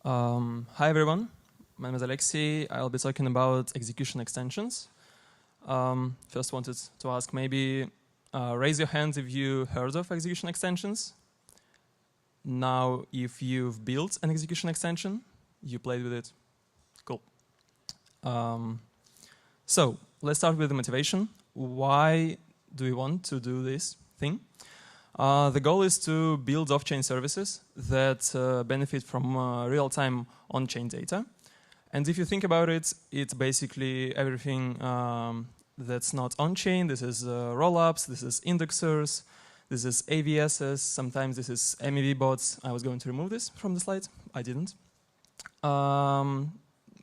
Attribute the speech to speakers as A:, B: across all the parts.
A: Hi everyone, my name is Alexei. I'll be talking about execution extensions. First wanted to ask, maybe raise your hand if you heard of execution extensions. Now, if you've built an execution extension, you played with it. Cool. So let's start with the motivation. Why do we want to do this thing? The goal is to build off-chain services that benefit from real-time on-chain data. And if you think about it, it's basically everything that's not on-chain. This is rollups, this is indexers, this is AVSs, sometimes this is MEV bots. I was going to remove this from the slide. I didn't.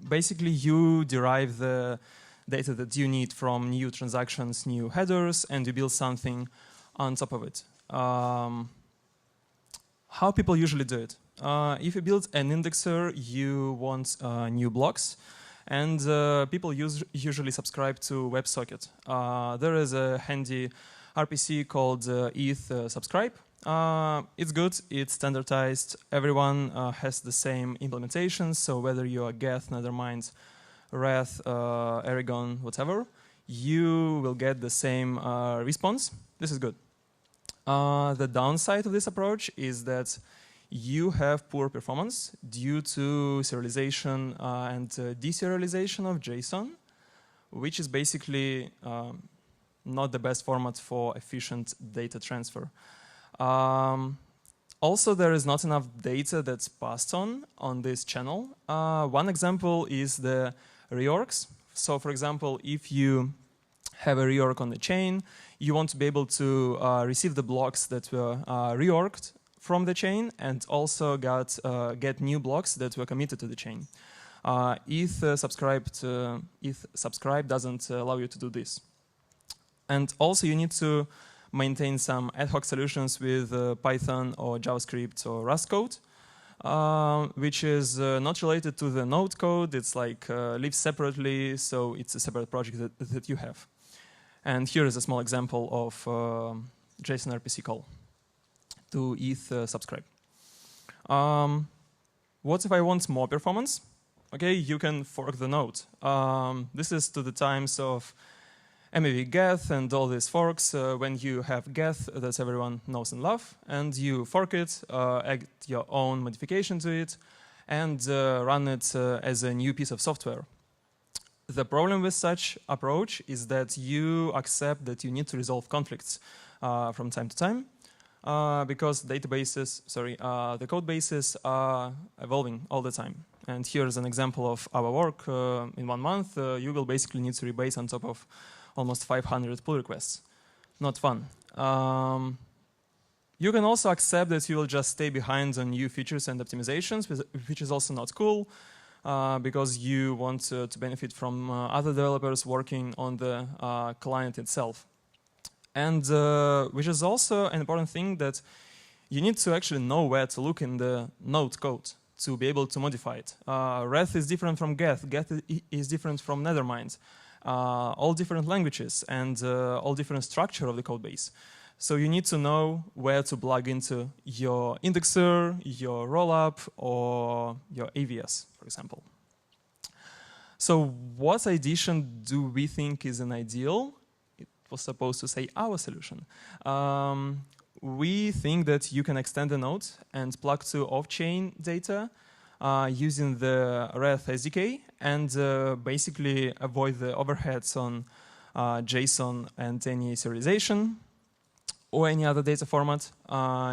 A: Basically, you derive the data that you need from new transactions, new headers, and you build something on top of it. How people usually do it. If you build an indexer, you want new blocks, and people usually subscribe to WebSocket. There is a handy RPC called ETH subscribe. It's good, it's standardized, everyone has the same implementations, so whether you are Geth, Nethermind, Reth, Aragon, whatever, you will get the same response. This is good. The downside of this approach is that you have poor performance due to serialization and deserialization of JSON, which is basically not the best format for efficient data transfer. Also, there is not enough data that's passed on this channel. One example is the reorgs. So, for example, if you have a reorg on the chain, you want to be able to receive the blocks that were reorged from the chain and also get new blocks that were committed to the chain. ETH subscribe doesn't allow you to do this. And also you need to maintain some ad hoc solutions with Python or JavaScript or Rust code, which is not related to the node code. It's like lives separately, so it's a separate project that you have. And here is a small example of JSON RPC call to ETH subscribe. What if I want more performance? Okay, you can fork the node. This is to the times of MEV Geth and all these forks. When you have Geth that everyone knows and loves, and you fork it, add your own modification to it, and run it as a new piece of software. The problem with such approach is that you accept that you need to resolve conflicts from time to time because databases, the code bases are evolving all the time. And here's an example of our work. In 1 month, you will basically need to rebase on top of almost 500 pull requests. Not fun. You can also accept that you will just stay behind on new features and optimizations, which is also not cool. Because you want to benefit from other developers working on the client itself. And which is also an important thing, that you need to actually know where to look in the node code to be able to modify it. Reth is different from Geth. Geth is different from Nethermind. All different languages and all different structure of the code base. So you need to know where to plug into your indexer, your rollup, or your AVS, for example. So what addition do we think is an ideal? It was supposed to say our solution. We think that you can extend the node and plug to off-chain data using the Reth SDK and basically avoid the overheads on JSON and any serialization or any other data format.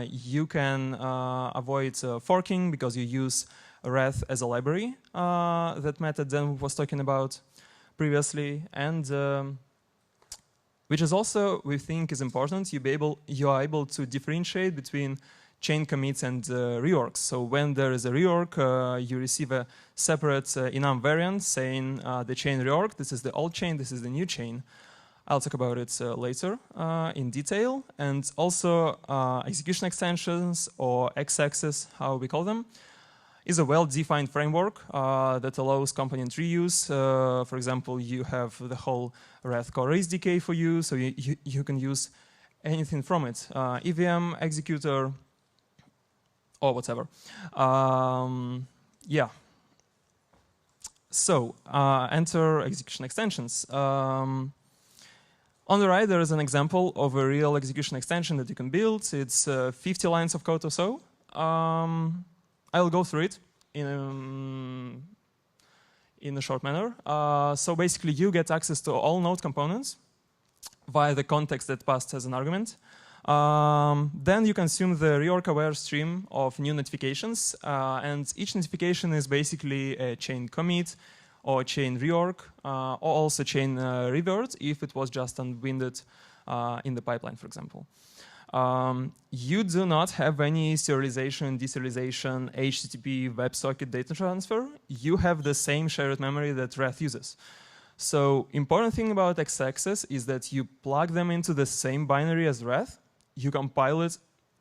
A: You can avoid forking because you use Reth as a library that Meta then was talking about previously, and which is also, we think, is important. You are able to differentiate between chain commits and reorgs. So when there is a reorg, you receive a separate enum variant saying the chain reorg, this is the old chain, this is the new chain. I'll talk about it later in detail. And also execution extensions, or X-axis, how we call them, is a well-defined framework that allows component reuse. For example, you have the whole Reth core SDK for you, so you can use anything from it. EVM, executor, or whatever. Yeah. So enter execution extensions. On the right, there is an example of a real execution extension that you can build. It's 50 lines of code or so. I'll go through it in a short manner. So basically, you get access to all node components via the context that passed as an argument. Then you consume the reorg-aware stream of new notifications, and each notification is basically a chain commit or chain reorg, or also chain revert if it was just unwinded in the pipeline, for example. You do not have any serialization, deserialization, HTTP, WebSocket data transfer. You have the same shared memory that Reth uses. So important thing about X-Access is that you plug them into the same binary as Reth, you compile it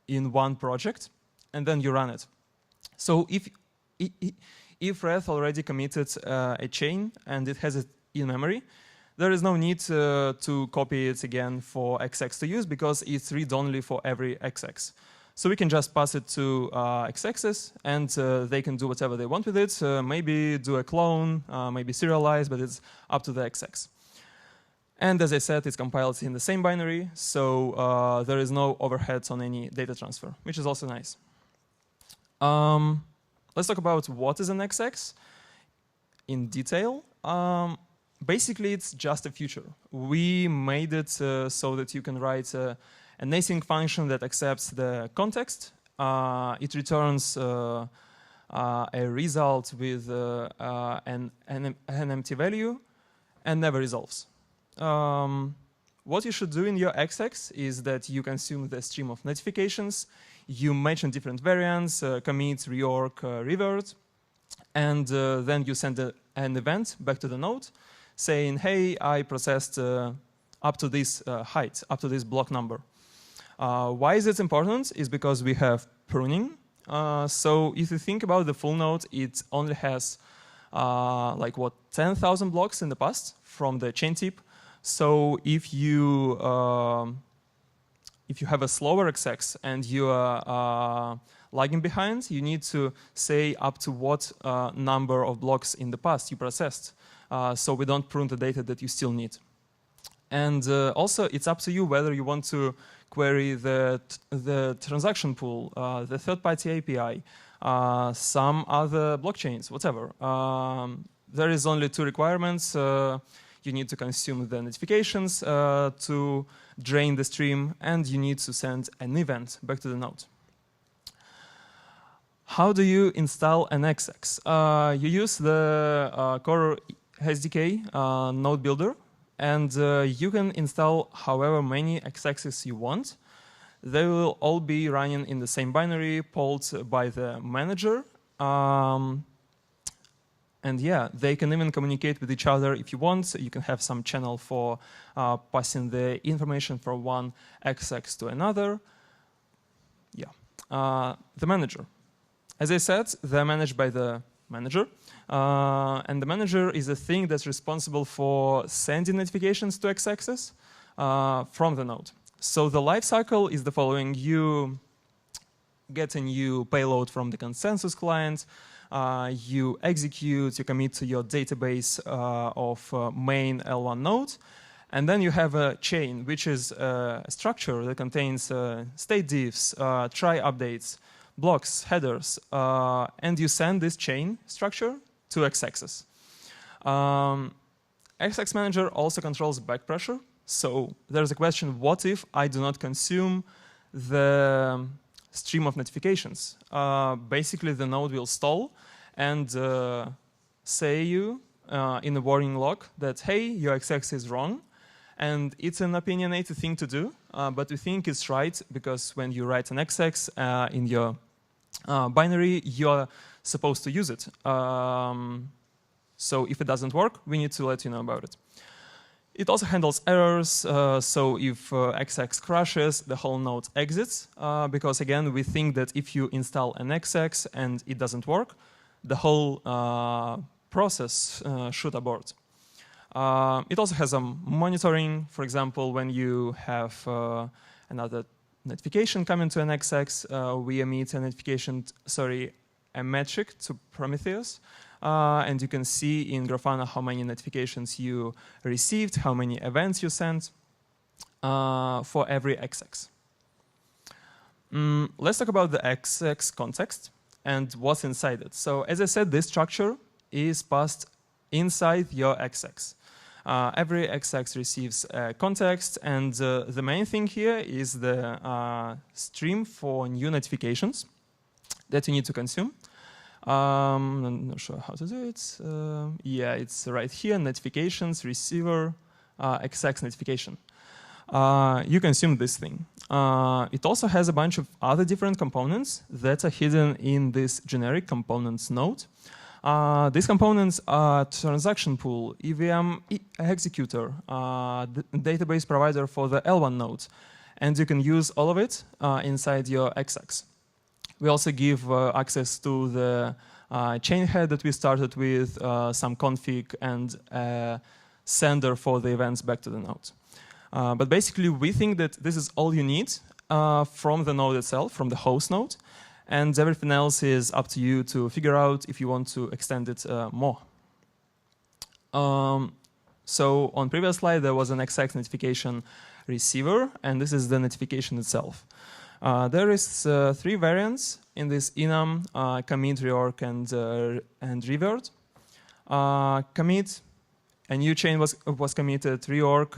A: in one project, and then you run it. So if Reth already committed a chain and it has it in memory, there is no need to copy it again for XX to use because it's read-only for every XX. So we can just pass it to X-Access and they can do whatever they want with it, maybe do a clone, maybe serialize, but it's up to the XX. And as I said, it's compiled in the same binary, so there is no overheads on any data transfer, which is also nice. Let's talk about what is an XX in detail. Basically, it's just a feature. We made it so that you can write an async function that accepts the context. It returns a result with an empty value and never resolves. What you should do in your XX is that you consume the stream of notifications, you mention different variants, commit, reorg, revert, and then you send an event back to the node saying, hey, I processed up to this height, up to this block number. Why is it important? Is because we have pruning. So if you think about the full node, it only has like what, 10,000 blocks in the past from the chain tip. So if you have a slower XX and you are lagging behind, you need to say up to what number of blocks in the past you processed. So we don't prune the data that you still need. And also, it's up to you whether you want to query the transaction pool, the third-party API, some other blockchains, whatever. There is only two requirements. You need to consume the notifications to drain the stream, and you need to send an event back to the node. How do you install an XX? You use the Core SDK node builder, and you can install however many XXs you want. They will all be running in the same binary, polled by the manager. And yeah, they can even communicate with each other if you want. You can have some channel for passing the information from one XX to another. Yeah, the manager. As I said, they're managed by the manager. And the manager is a thing that's responsible for sending notifications to X-Access from the node. So the lifecycle is the following. You get a new payload from the consensus client. You execute, you commit to your database of main L1 node. And then you have a chain, which is a structure that contains state diffs, try updates, blocks, headers, and you send this chain structure to X-Access. X-Access Manager also controls back pressure. So there's a question, what if I do not consume the stream of notifications? Basically, the node will stall and say you in a warning log that, hey, your X-Access is wrong. And it's an opinionated thing to do, but we think it's right because when you write an XX in your binary, you're supposed to use it. So if it doesn't work, we need to let you know about it. It also handles errors, so if XX crashes, the whole node exits, because again, we think that if you install an XX and it doesn't work, the whole process should abort. It also has some monitoring. For example, when you have another notification coming to an XX, we emit a notification, a metric to Prometheus. And you can see in Grafana how many notifications you received, how many events you sent for every XX. Let's talk about the XX context and what's inside it. So as I said, this structure is passed inside your XX. Every XX receives a context, and the main thing here is the stream for new notifications that you need to consume. I'm not sure how to do it. Yeah, it's right here, notifications, receiver, XX notification. You consume this thing. It also has a bunch of other different components that are hidden in this generic components node. These components are transaction pool, EVM executor, the database provider for the L1 node, and you can use all of it inside your XX. We also give access to the chain head that we started with, some config, and a sender for the events back to the node. But basically, we think that this is all you need from the node itself, from the host node, and everything else is up to you to figure out if you want to extend it more. So on previous slide, there was an XX notification receiver, and this is the notification itself. There is 3 variants in this enum: commit, reorg, and revert. Commit, a new chain was committed. Reorg,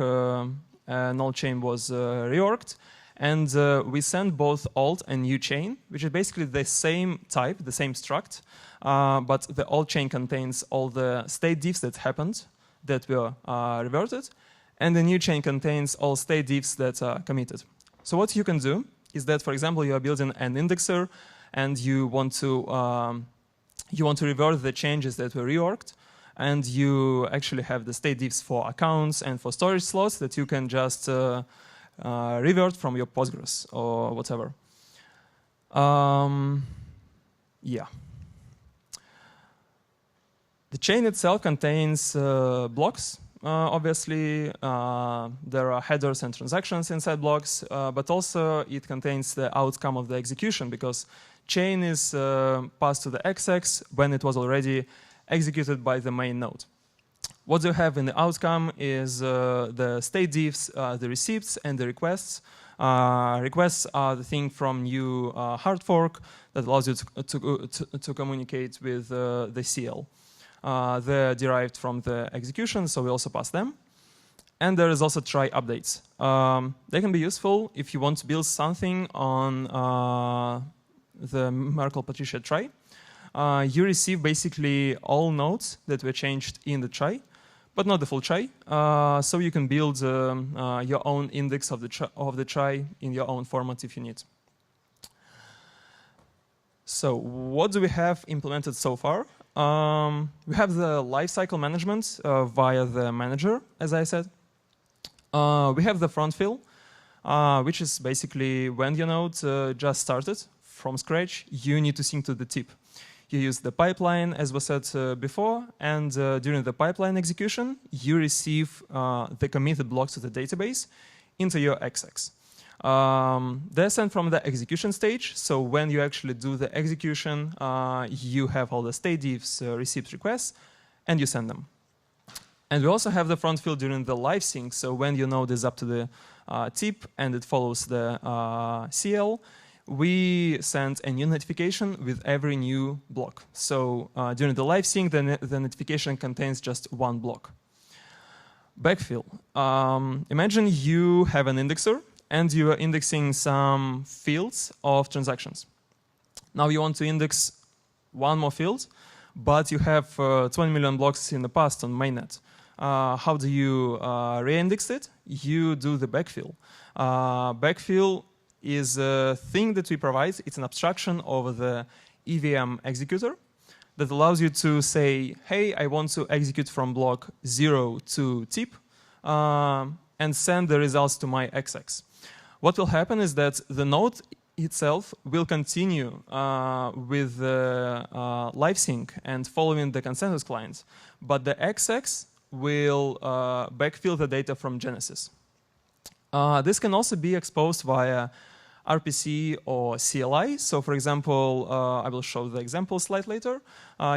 A: an old chain was reorged. And we send both old and new chain, which is basically the same type, the same struct, but the old chain contains all the state diffs that happened, that were reverted, and the new chain contains all state diffs that are committed. So what you can do is that, for example, you are building an indexer, and you want to revert the changes that were reorged, and you actually have the state diffs for accounts and for storage slots that you can just revert from your Postgres or whatever. Yeah. The chain itself contains blocks. Obviously, there are headers and transactions inside blocks, but also it contains the outcome of the execution, because chain is passed to the XX when it was already executed by the main node. What you have in the outcome is the state diffs, the receipts, and the requests. Requests are the thing from new hard fork that allows you to communicate with the CL. They're derived from the execution, so we also pass them. And there is also try updates. They can be useful if you want to build something on the Merkle-Patricia try. You receive basically all nodes that were changed in the try, but not the full try. So you can build your own index of the try in your own format if you need. So what do we have implemented so far? We have the lifecycle management via the manager, as I said. We have the front fill, which is basically when your node just started from scratch, you need to sync to the tip. You use the pipeline, as was said before, and during the pipeline execution, you receive the committed blocks to the database into your XX. They're sent from the execution stage, so when you actually do the execution, you have all the state diffs, received requests, and you send them. And we also have the front fill during the live sync, so when your node is up to the tip and it follows the CL, we send a new notification with every new block. So during the live sync, the notification contains just one block. Backfill. Imagine you have an indexer, and you are indexing some fields of transactions. Now you want to index one more field, but you have 20 million blocks in the past on mainnet. How do you re-index it? You do the backfill. Backfill is a thing that we provide. It's an abstraction of the EVM executor that allows you to say, hey, I want to execute from block 0 to tip and send the results to my XX. What will happen is that the node itself will continue with the live sync and following the consensus client, but the XX will backfill the data from Genesis. This can also be exposed via RPC or CLI. So for example, I will show the example slide later.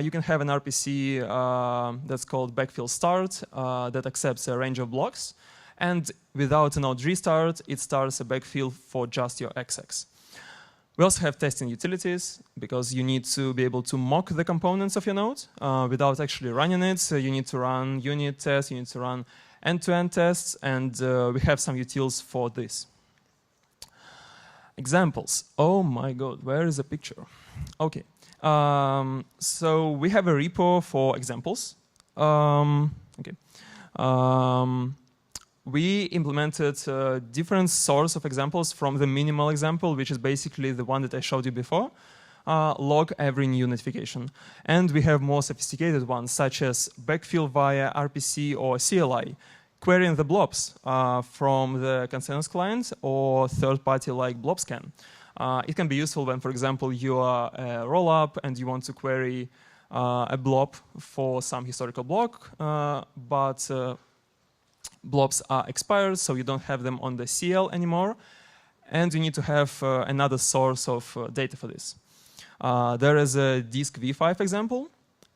A: You can have an RPC that's called backfill start that accepts a range of blocks. And without a node restart, it starts a backfill for just your XX. We also have testing utilities because you need to be able to mock the components of your node without actually running it. So you need to run unit tests, you need to run end-to-end tests, and we have some utils for this. Examples. Oh my God, where is the picture? Okay. So we have a repo for examples. We implemented different sorts of examples from the minimal example, which is basically the one that I showed you before, log every new notification. And we have more sophisticated ones, such as backfill via RPC or CLI, querying the blobs from the consensus client or third-party like blobscan. It can be useful when, for example, you are a rollup and you want to query a blob for some historical block, but blobs are expired, so you don't have them on the CL anymore, and you need to have another source of data for this. There is a disk v5 example.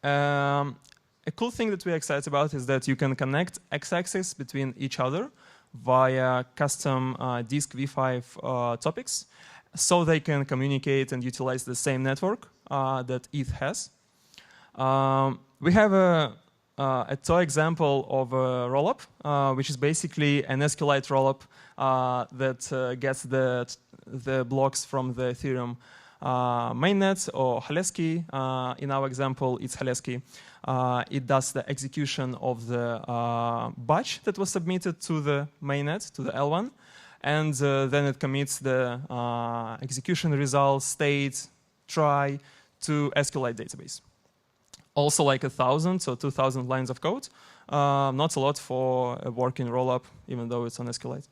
A: A cool thing that we're excited about is that you can connect x-axis between each other via custom disk v5 topics, so they can communicate and utilize the same network that ETH has. We have a toy example of a rollup, which is basically an SQLite rollup that gets the blocks from the Ethereum mainnet or Haleski. In our example, it's Haleski. It does the execution of the batch that was submitted to the mainnet, to the L1, and then it commits the execution result, state, try to SQLite database. Also like 1,000, so 2,000 lines of code. Not a lot for a working rollup, even though it's on SQLite.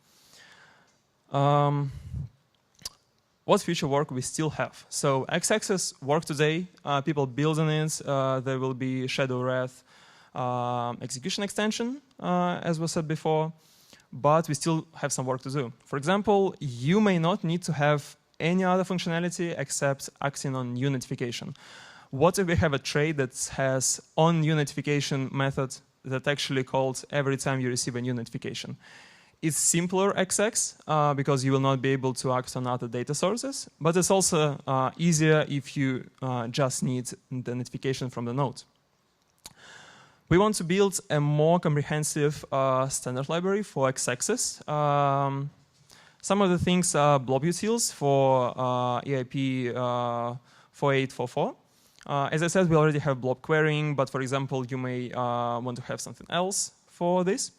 A: What future work we still have? So x-axis work today, people build on it. There will be Shadow Reth execution extension, as was said before, but we still have some work to do. For example, you may not need to have any other functionality except acting on new notification. What if we have a trait that has on new notification method that actually calls every time you receive a new notification? It's simpler XX because you will not be able to act on other data sources, but it's also easier if you just need the notification from the node. We want to build a more comprehensive standard library for x-axis. Some of the things are blob utils for EIP 4844. As I said, we already have blob querying, but for example, you may want to have something else for this.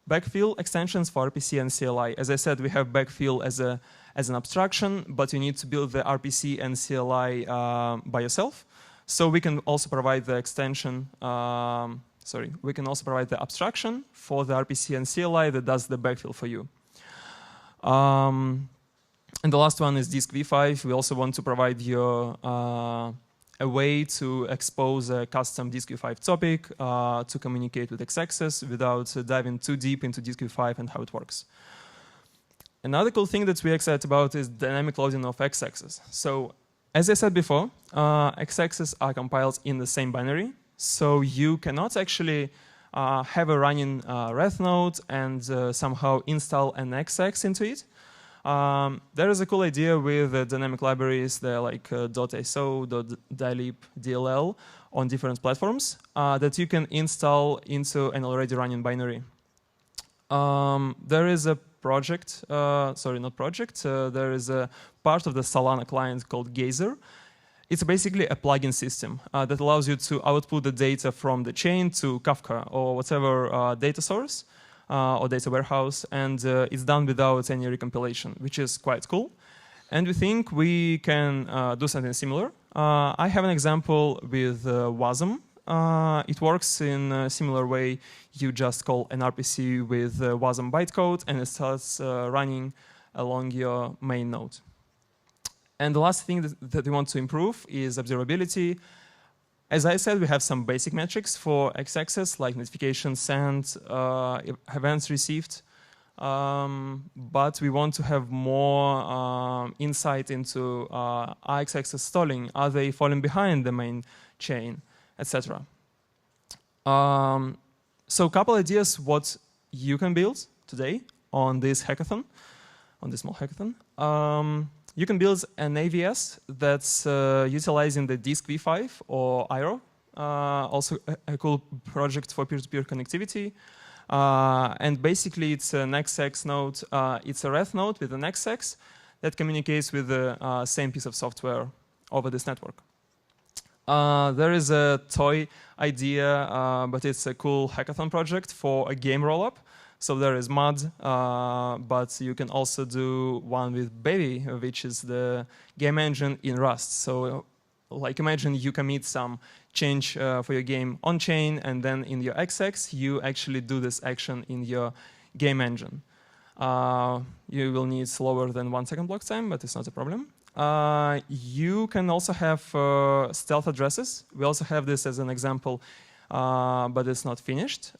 A: Backfill extensions for RPC and CLI. As I said, we have backfill as an abstraction, but you need to build the RPC and CLI by yourself. So we can also provide the extension, we can also provide the abstraction for the RPC and CLI that does the backfill for you. And the last one is disk v5. We also want to provide you a way to expose a custom disk v5 topic to communicate with x-axis without diving too deep into disk v5 and how it works. Another cool thing that we're excited about is dynamic loading of x-axis. So as I said before, x-axis are compiled in the same binary. So you cannot actually have a running Reth node and somehow install an XX into it. There is a cool idea with dynamic libraries. They're like .iso, .dilib, DLL on different platforms that you can install into an already running binary. There is a project, there is a part of the Solana client called Geyser. It's basically a plugin system that allows you to output the data from the chain to Kafka or whatever data source. Or data warehouse, and it's done without any recompilation, which is quite cool. And we think we can do something similar. I have an example with WASM. It works in a similar way. You just call an RPC with WASM bytecode, and it starts running along your main node. And the last thing that we want to improve is observability. As I said, we have some basic metrics for x-axis, like notifications sent, events received. but we want to have more insight into RxX's stalling. Are they falling behind the main chain, etc. So a couple ideas what you can build today on this hackathon, on this small hackathon. You can build an AVS that's utilizing the disk v5 or IRO, also a cool project for peer-to-peer connectivity. And basically, it's an XX node. It's a Reth node with an XX that communicates with the same piece of software over this network. There is a toy idea, but it's a cool hackathon project for a game rollup. So there is MUD, but you can also do one with Baby, which is the game engine in Rust. So like imagine you commit some change for your game on chain, and then in your XX, you actually do this action in your game engine. You will need slower than 1 second block time, but it's not a problem. You can also have stealth addresses. We also have this as an example, but it's not finished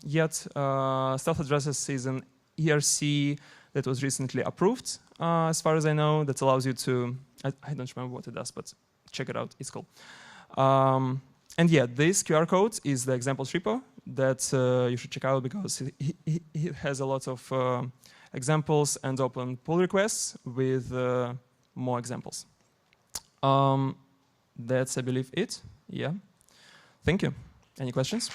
A: yet. Stealth addresses is an ERC that was recently approved, as far as I know, that allows you to, I don't remember what it does, but check it out, it's cool. And yeah, this QR code is the examples repo that you should check out because it has a lot of examples and open pull requests with more examples. That's, I believe, it. Yeah. Thank you. Any questions?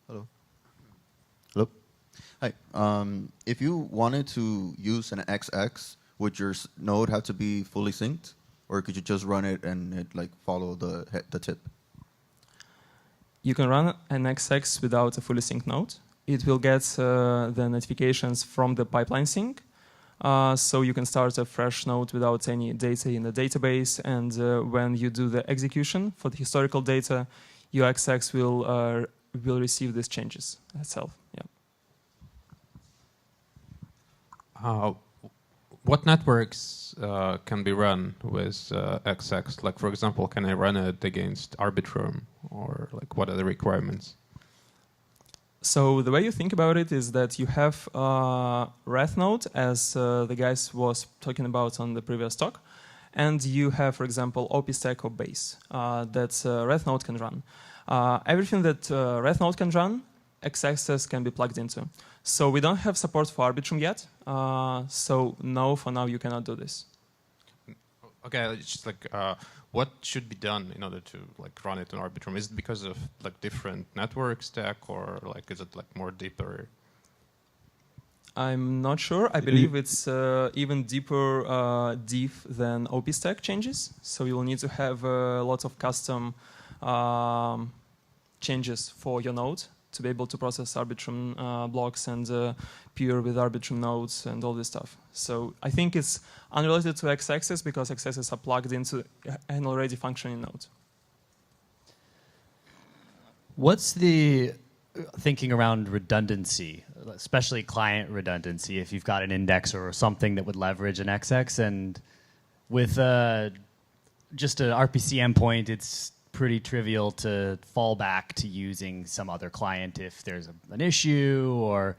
B: Hello. Hello. Hi. If you wanted to use an XX, would your node have to be fully synced, or could you just run it and it like follow the tip?
A: You can run an XX without a fully synced node. It will get the notifications from the pipeline sync. So you can start a fresh node without any data in the database. And when you do the execution for the historical data, your XX will receive these changes itself. Yeah.
C: What networks can be run with XX? Like, for example, can I run it against Arbitrum, or like what are the requirements?
A: So the way you think about it is that you have Reth node, as the guys was talking about on the previous talk, and you have, for example, OP-Stack or Base that Reth node can run. Everything that Reth node can run, XXs can be plugged into. So we don't have support for Arbitrum yet. So no, for now you cannot do this.
C: Okay, it's just like what should be done in order to like run it on Arbitrum? Is it because of like different network stack, or like is it like more deeper?
A: I'm not sure. I believe it's even deeper diff than OP-Stack changes. So you will need to have a lot of custom changes for your node to be able to process Arbitrum blocks and peer with Arbitrum nodes and all this stuff. So I think it's unrelated to XXs because XXs are plugged into an already functioning node.
D: What's the thinking around redundancy, especially client redundancy, if you've got an index or something that would leverage an XX? And with just an RPC endpoint, it's pretty trivial to fall back to using some other client if there's an issue, or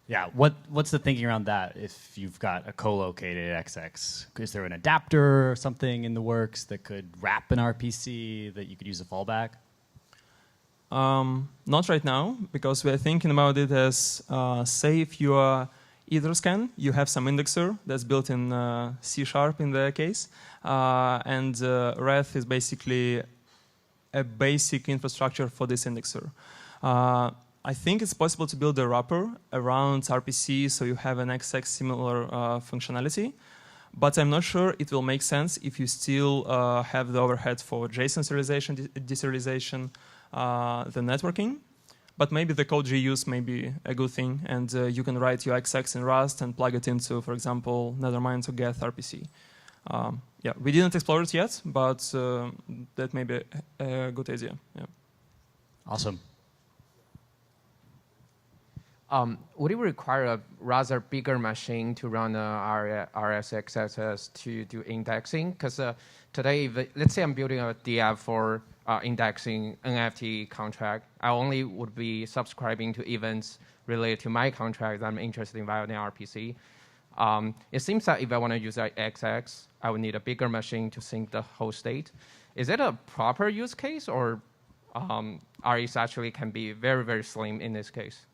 D: yeah, what's the thinking around that if you've got a co-located XX? Is there an adapter or something in the works that could wrap an RPC that you could use a fallback?
A: Not right now, because we're thinking about it as, say if you are Etherscan, you have some indexer that's built in C# in the case, and Reth is basically a basic infrastructure for this indexer. I think it's possible to build a wrapper around RPC so you have an XX similar functionality, but I'm not sure it will make sense if you still have the overhead for JSON serialization, deserialization, the networking. But maybe the code reuse may be a good thing, and you can write your XX in Rust and plug it into, for example, Nethermind or Geth RPC. Yeah, we didn't explore it yet, but that may be a good idea. Yeah.
D: Awesome.
E: would it require a rather bigger machine to run RSXSS to do indexing? Because today, let's say I'm building a DApp for indexing NFT contract. I only would be subscribing to events related to my contract that I'm interested in violating RPC. It seems that if I want to use XX, I would need a bigger machine to sync the whole state. Is that a proper use case, or REs actually can be very, very slim in this case?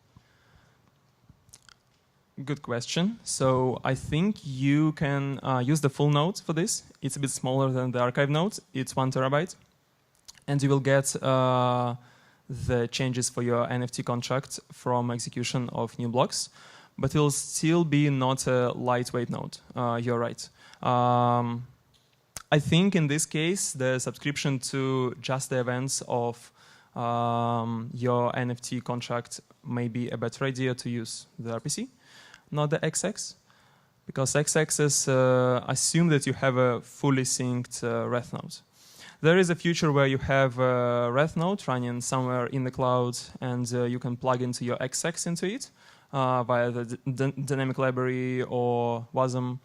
A: Good question. So I think you can use the full node for this. It's a bit smaller than the archive node. It's 1 terabyte. And you will get the changes for your NFT contract from execution of new blocks. But it will still be not a lightweight node. You're right. I think in this case, the subscription to just the events of your NFT contract may be a better idea to use the RPC, not the XX, because XXs assume that you have a fully synced Reth node. There is a future where you have a Reth node running somewhere in the cloud, and you can plug into your XX into it via the dynamic library or WASM,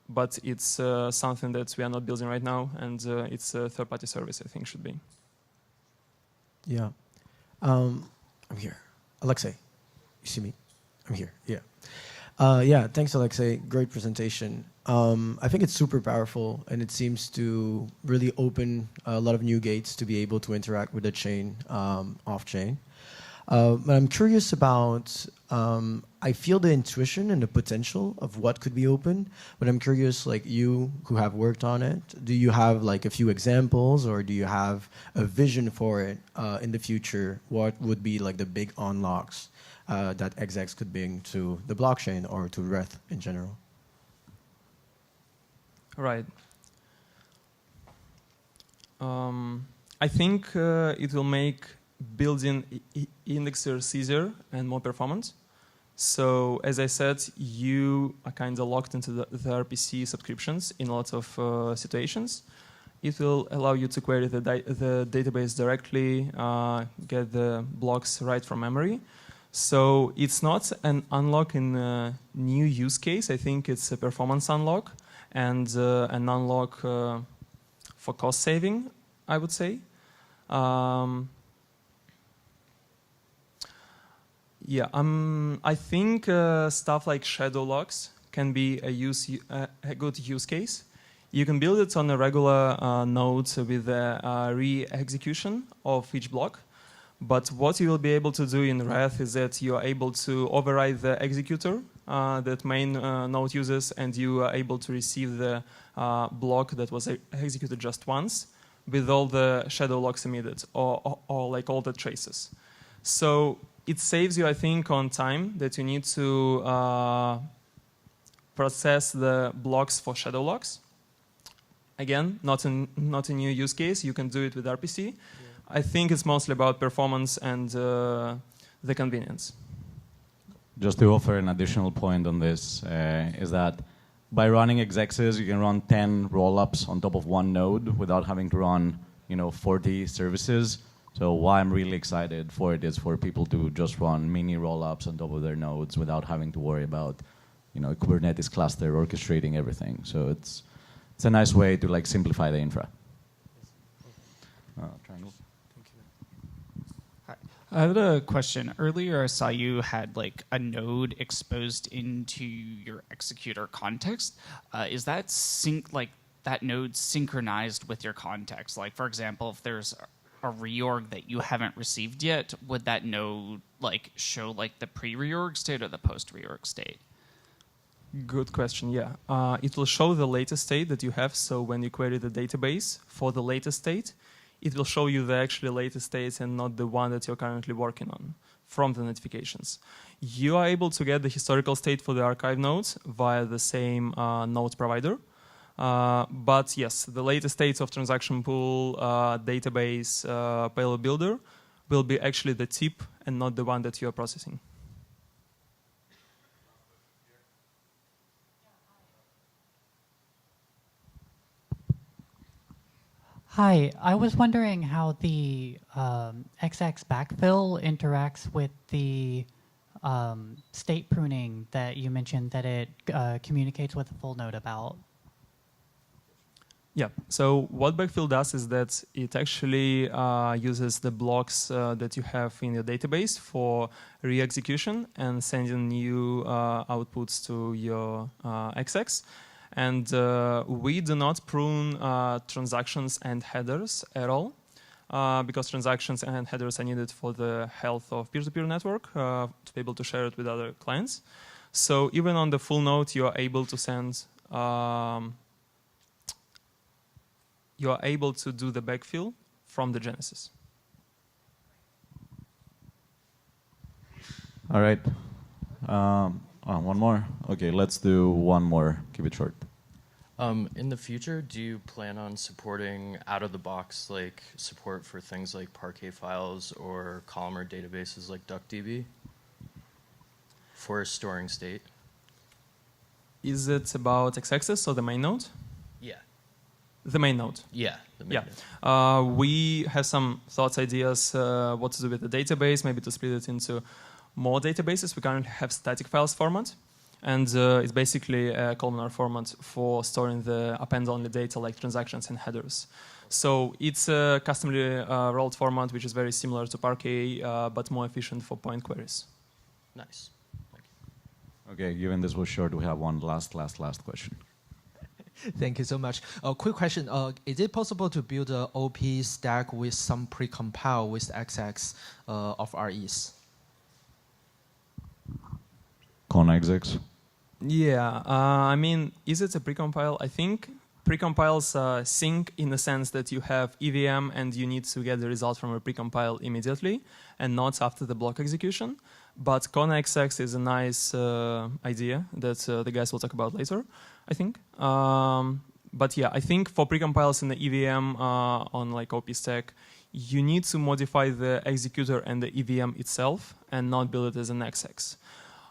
A: but it's something that we are not building right now, and it's a third-party service, I think, should be.
F: Yeah. I'm here. Alexei, you see me? I'm here, yeah. Yeah, thanks, Alexei. Great presentation. I think it's super powerful, and it seems to really open a lot of new gates to be able to interact with the chain off-chain. But I'm curious about, I feel the intuition and the potential of what could be open, but I'm curious, like you who have worked on it, do you have like a few examples, or do you have a vision for it in the future? What would be like the big unlocks that XX could bring to the blockchain or to Reth in general?
A: Right. I think it will make building indexers easier and more performant. So as I said, you are kind of locked into the RPC subscriptions in lots of situations. It will allow you to query the database directly, get the blocks right from memory. So it's not an unlock in a new use case. I think it's a performance unlock and an unlock for cost saving, I would say. Yeah, I think stuff like shadow locks can be a good use case. You can build it on a regular node with a re-execution of each block. But what you will be able to do in Reth is that you are able to override the executor that main node uses, and you are able to receive the block that was executed just once with all the shadow locks emitted, or like all the traces. So it saves you, I think, on time that you need to process the blocks for shadow locks. Again, not a new use case. You can do it with RPC. Yeah. I think it's mostly about performance and the convenience.
G: Just to offer an additional point on this, is that by running exexes, you can run 10 rollups on top of one node without having to run 40 services. So why I'm really excited for it is for people to just run mini rollups on top of their nodes without having to worry about a Kubernetes cluster orchestrating everything. So it's a nice way to like simplify the infra. Triangle.
H: Thank you. Hi. I had a question. Earlier I saw you had like a node exposed into your executor context. Is that that node synchronized with your context? Like, for example, if there's a reorg that you haven't received yet, would that node like show like the pre-reorg state or the post-reorg state?
A: Good question, yeah. It will show the latest state that you have, so when you query the database for the latest state, it will show you the actually latest state and not the one that you're currently working on from the notifications. You are able to get the historical state for the archive nodes via the same node provider. But yes, the latest states of transaction pool, database, payload builder will be actually the tip and not the one that you are processing.
I: Hi, I was wondering how the XX backfill interacts with the state pruning that you mentioned that it communicates with a full node about?
A: Yeah, so what backfill does is that it actually uses the blocks that you have in your database for re-execution and sending new outputs to your XX. And we do not prune transactions and headers at all, because transactions and headers are needed for the health of peer-to-peer network to be able to share it with other clients. So even on the full node, you are able to send you are able to do the backfill from the Genesis.
G: All right. One more? Okay, let's do one more. Keep it short.
J: In the future, do you plan on supporting out-of-the-box like support for things like Parquet files or columnar databases like DuckDB for storing state?
A: Is it about X-axis or the main node?
J: Yeah.
A: The main node.
J: Yeah. The main node.
A: We have some thoughts, ideas, what to do with the database, maybe to split it into more databases. We currently have static files format, and it's basically a columnar format for storing the append-only data like transactions and headers. So it's a customly rolled format, which is very similar to Parquet, but more efficient for point queries.
J: Nice. Thank you.
G: Okay, given this was short, we have one last question.
K: Thank you so much. Quick question. Is it possible to build an OP stack with some precompile with XX of REs?
G: ConExecs?
A: Yeah, I mean, is it a precompile? I think precompiles sync in the sense that you have EVM and you need to get the result from a precompile immediately and not after the block execution. But ConExecs is a nice idea that the guys will talk about later, I think. But yeah, I think for precompiles in the EVM on like OP stack, you need to modify the executor and the EVM itself and not build it as an XX.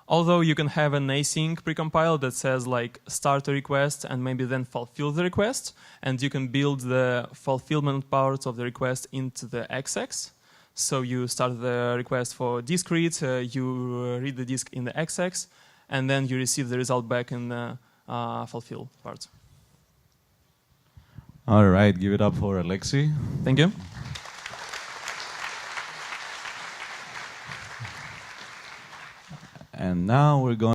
A: Although you can have an async precompile that says like start a request and maybe then fulfill the request, and you can build the fulfillment part of the request into the XX. So you start the request for disk read, you read the disk in the XX, and then you receive the result back in the fulfill part.
G: All right, give it up for Alexei.
A: Thank you.
G: And now we're going